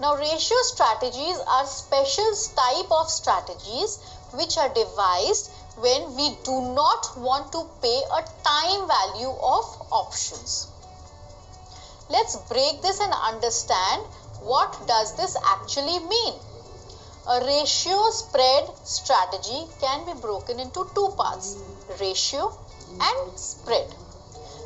Now ratio strategies are special type of strategies which are devised when we do not want to pay a time value of options. Let's break this and understand what does this actually mean. A ratio spread strategy can be broken into two parts, ratio and spread.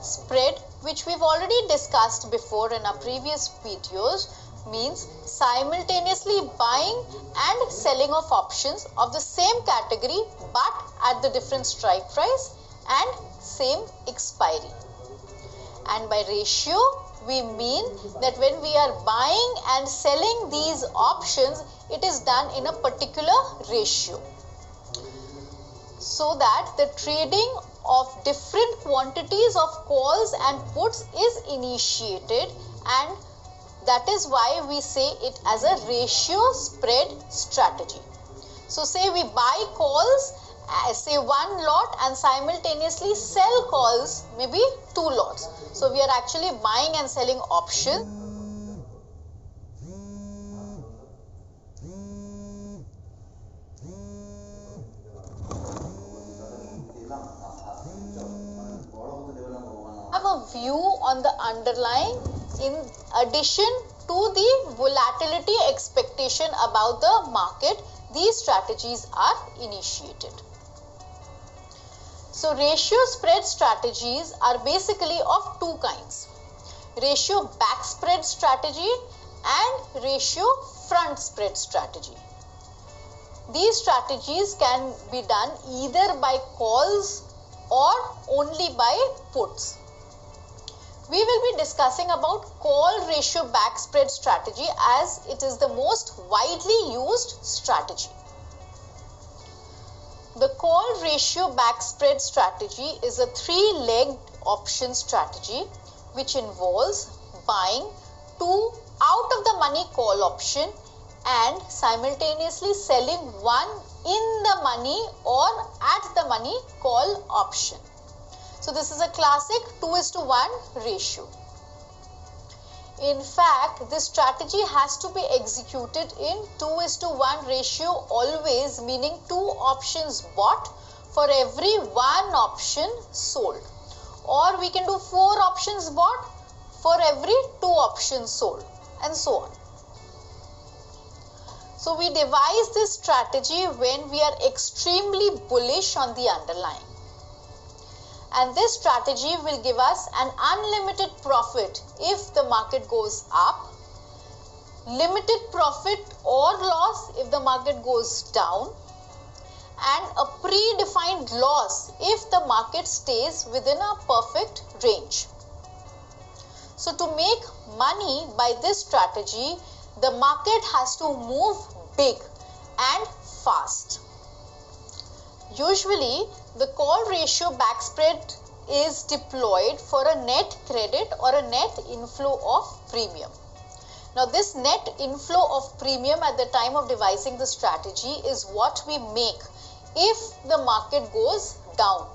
Spread, which we've already discussed before in our previous videos, means simultaneously buying and selling of options of the same category but at the different strike price and same expiry. And by ratio, we mean that when we are buying and selling these options, it is done in a particular ratio, so that the trading of different quantities of calls and puts is initiated, and that is why we say it as a ratio spread strategy. So say we buy calls, say one lot, and simultaneously sell calls, maybe two lots. So we are actually buying and selling options. Have a view on the underlying in addition to the volatility expectation about the market. These strategies are initiated. So ratio spread strategies are basically of two kinds: ratio back spread strategy and ratio front spread strategy. These strategies can be done either by calls or only by puts. We will be discussing about call ratio back spread strategy as it is the most widely used strategy. The call ratio back spread strategy is a three-legged option strategy which involves buying two out of the money call option and simultaneously selling one in the money or at the money call option. So this is a classic 2:1 ratio. In fact, this strategy has to be executed in 2:1 ratio always, meaning two options bought for every one option sold. Or we can do four options bought for every two options sold, and so on. So we devise this strategy when we are extremely bullish on the underlying. And this strategy will give us an unlimited profit if the market goes up, limited profit or loss if the market goes down, and a predefined loss if the market stays within a perfect range. So to make money by this strategy, the market has to move big and fast. Usually, the call ratio back spread is deployed for a net credit or a net inflow of premium. Now, this net inflow of premium at the time of devising the strategy is what we make if the market goes down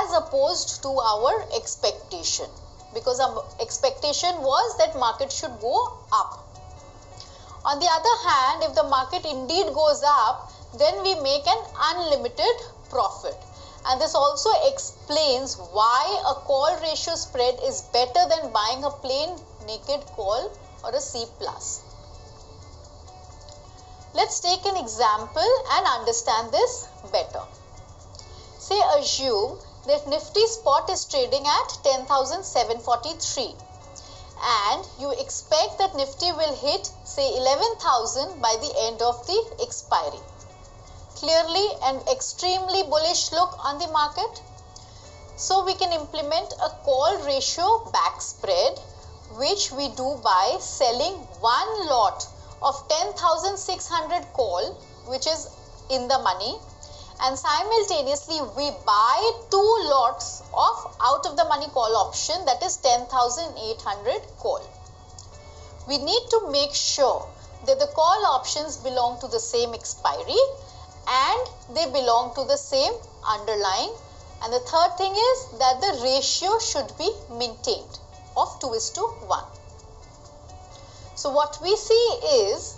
as opposed to our expectation, because our expectation was that market should go up. On the other hand, if the market indeed goes up, then we make an unlimited profit. And this also explains why a call ratio spread is better than buying a plain naked call or a C+. Let's take an example and understand this better. Say assume that Nifty spot is trading at 10,743 and you expect that Nifty will hit say 11,000 by the end of the expiry. Clearly an extremely bullish look on the market. So we can implement a call ratio back spread, which we do by selling one lot of 10,600 call, which is in the money, and simultaneously we buy two lots of out of the money call option, that is 10,800 call. We need to make sure that the call options belong to the same expiry and they belong to the same underlying. And the third thing is that the ratio should be maintained of 2:1. So what we see is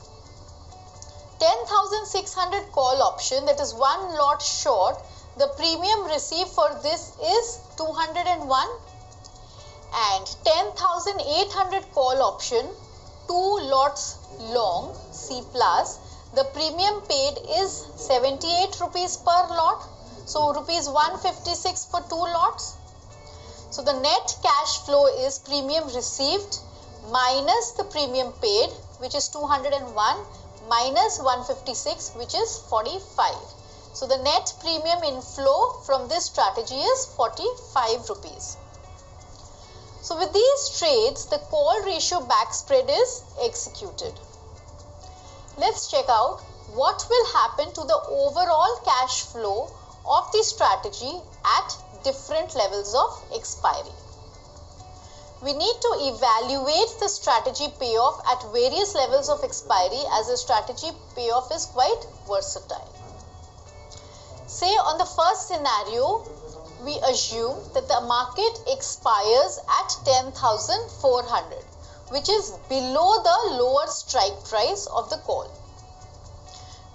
10,600 call option, that is one lot short. The premium received for this is 201, and 10,800 call option, 2 lots long, C plus, the premium paid is 78 rupees per lot. So rupees 156 for 2 lots. So the net cash flow is premium received minus the premium paid, which is 201, minus 156, which is 45. So the net premium inflow from this strategy is 45 rupees. So with these trades, the call ratio back spread is executed. Let's check out what will happen to the overall cash flow of the strategy at different levels of expiry. We need to evaluate the strategy payoff at various levels of expiry, as the strategy payoff is quite versatile. Say on the first scenario, we assume that the market expires at 10,400, which is below the lower strike price of the call.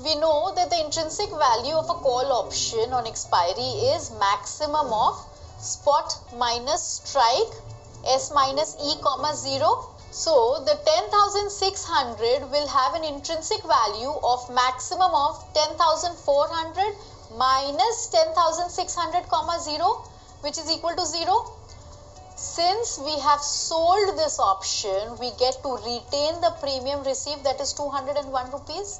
We know that the intrinsic value of a call option on expiry is maximum of spot minus strike S minus E comma 0. So the 10,600 will have an intrinsic value of maximum of 10,400 minus 10,600 comma 0, which is equal to 0. Since we have sold this option, we get to retain the premium received, that is 201 rupees.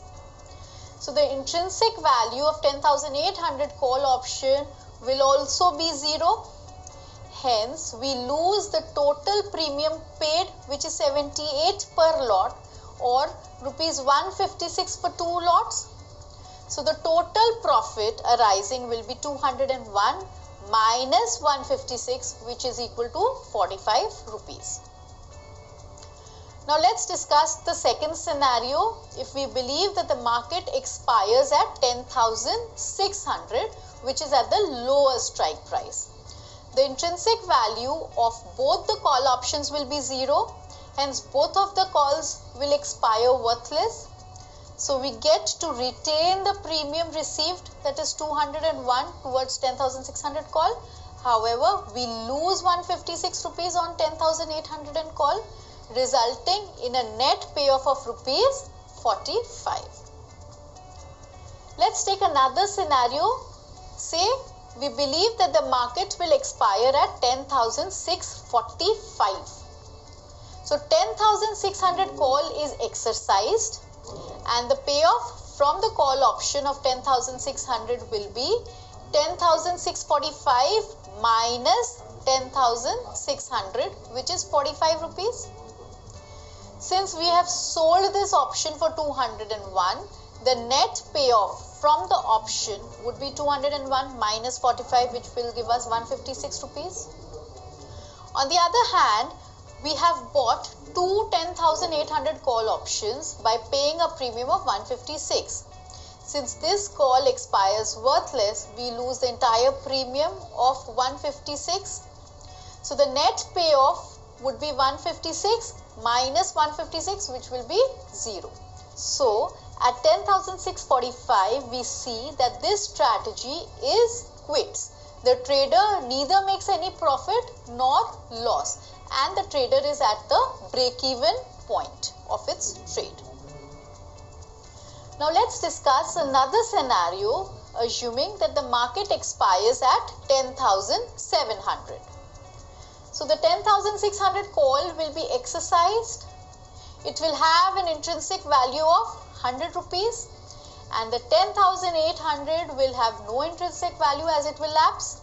So the intrinsic value of 10,800 call option will also be 0. Hence, we lose the total premium paid, which is 78 per lot, or rupees 156 for 2 lots. So the total profit arising will be 201 minus 156, which is equal to 45 rupees. Now let's discuss the second scenario. If we believe that the market expires at 10,600, which is at the lower strike price, the intrinsic value of both the call options will be 0. Hence, both of the calls will expire worthless. So we get to retain the premium received, that is 201 towards 10,600 call. However, we lose 156 rupees on 10,800 call, resulting in a net payoff of rupees 45. Let's take another scenario. Say we believe that the market will expire at 10,645. So 10,600 call is exercised, and the payoff from the call option of 10,600 will be 10,645 minus 10,600, which is 45 rupees. Since we have sold this option for 201, the net payoff from the option would be 201 minus 45, which will give us 156 rupees. On the other hand, we have bought two 10,800 call options by paying a premium of 156. Since this call expires worthless, we lose the entire premium of 156. So the net payoff would be 156 minus 156, which will be 0. So at 10,645, we see that this strategy is quits. The trader neither makes any profit nor loss, and the trader is at the break-even point of its trade. Now let's discuss another scenario, assuming that the market expires at 10,700. So the 10,600 call will be exercised. It will have an intrinsic value of 100 rupees, and the 10,800 will have no intrinsic value as it will lapse.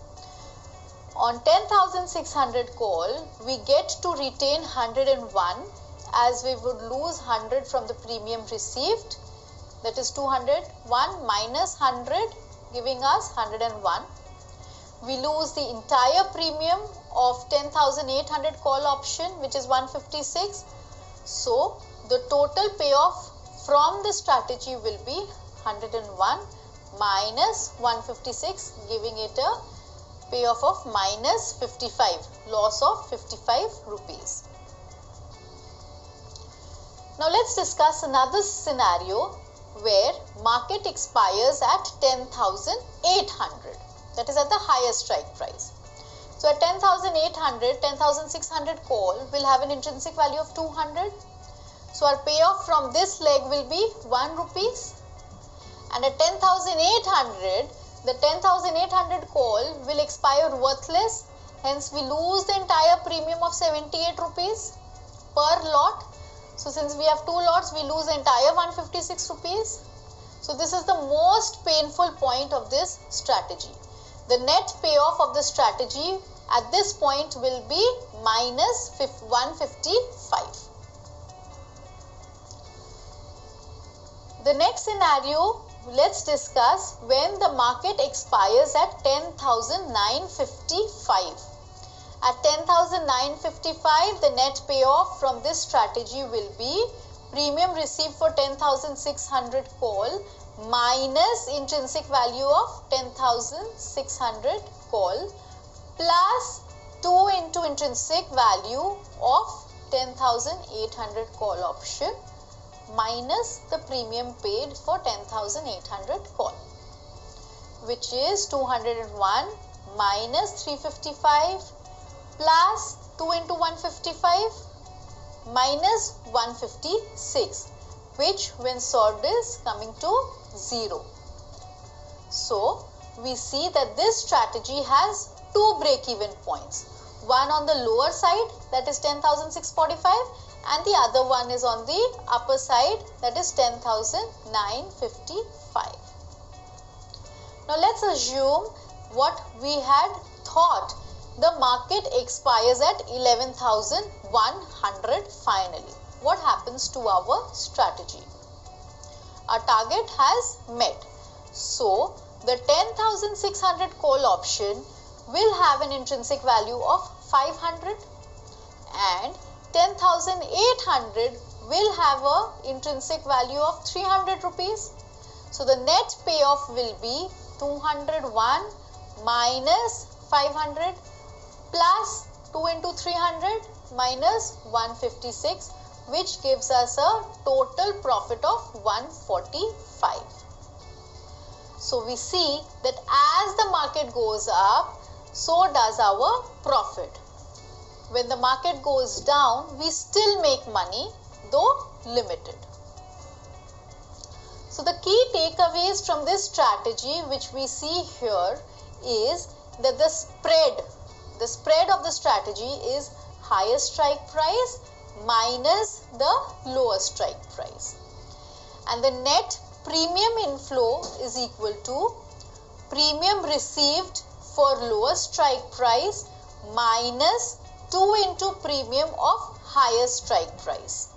On 10,600 call, we get to retain 101, as we would lose 100 from the premium received, that is 201 minus 100, giving us 101. We lose the entire premium of 10,800 call option, which is 156. So the total payoff from the strategy will be 101 minus 156, giving it a payoff of minus 55, loss of 55 rupees. Now let's discuss another scenario where market expires at 10,800. That is at the highest strike price. So at 10,800, 10,600 call will have an intrinsic value of 200. So our payoff from this leg will be 1 rupees. And at 10,800, the 10,800 call will expire worthless. Hence we lose the entire premium of 78 rupees per lot. So since we have 2 lots, we lose the entire 156 rupees. So this is the most painful point of this strategy. The net payoff of the strategy at this point will be minus 155. The next scenario, let's discuss when the market expires at 10,955. At 10,955, the net payoff from this strategy will be premium received for 10,600 call minus intrinsic value of 10,600 call plus 2 into intrinsic value of 10,800 call option minus the premium paid for 10,800 call, which is 201 minus 355 plus 2 into 155 minus 156, which when solved is coming to 0. So we see that this strategy has 2 break-even points. One on the lower side, that is 10,645, and the other one is on the upper side, that is 10,955. Now let's assume what we had thought. The market expires at 11,100 finally. What happens to our strategy? Our target has met. So the 10,600 call option will have an intrinsic value of 500 and 10,800 will have a intrinsic value of 300 rupees. So the net payoff will be 201 minus 500 plus 2 into 300 minus 156, which gives us a total profit of 145. So we see that as the market goes up, so does our profit. When the market goes down, we still make money, though limited. So the key takeaways from this strategy which we see here is that the spread of the strategy is highest strike price minus the lowest strike price. And the net premium inflow is equal to premium received for lowest strike price minus 2 into premium of highest strike price.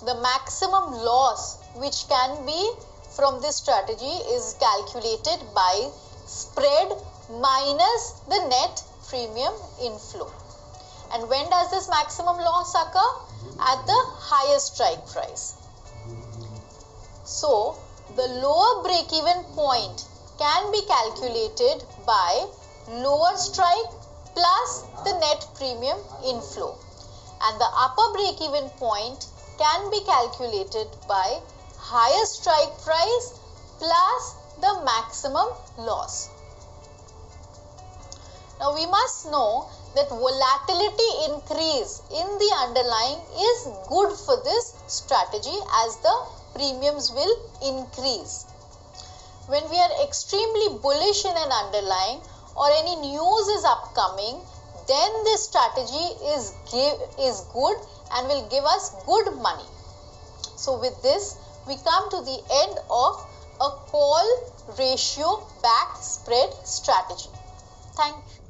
The maximum loss which can be from this strategy is calculated by spread minus the net premium inflow. And when does this maximum loss occur? At the highest strike price. So the lower break-even point can be calculated by lower strike plus the net premium inflow, and the upper break-even point can be calculated by higher strike price plus the maximum loss. Now we must know that volatility increase in the underlying is good for this strategy as the premiums will increase. When we are extremely bullish in an underlying or any news is upcoming, then this strategy is good and will give us good money. So with this, we come to the end of a call ratio backed spread strategy. Thank you.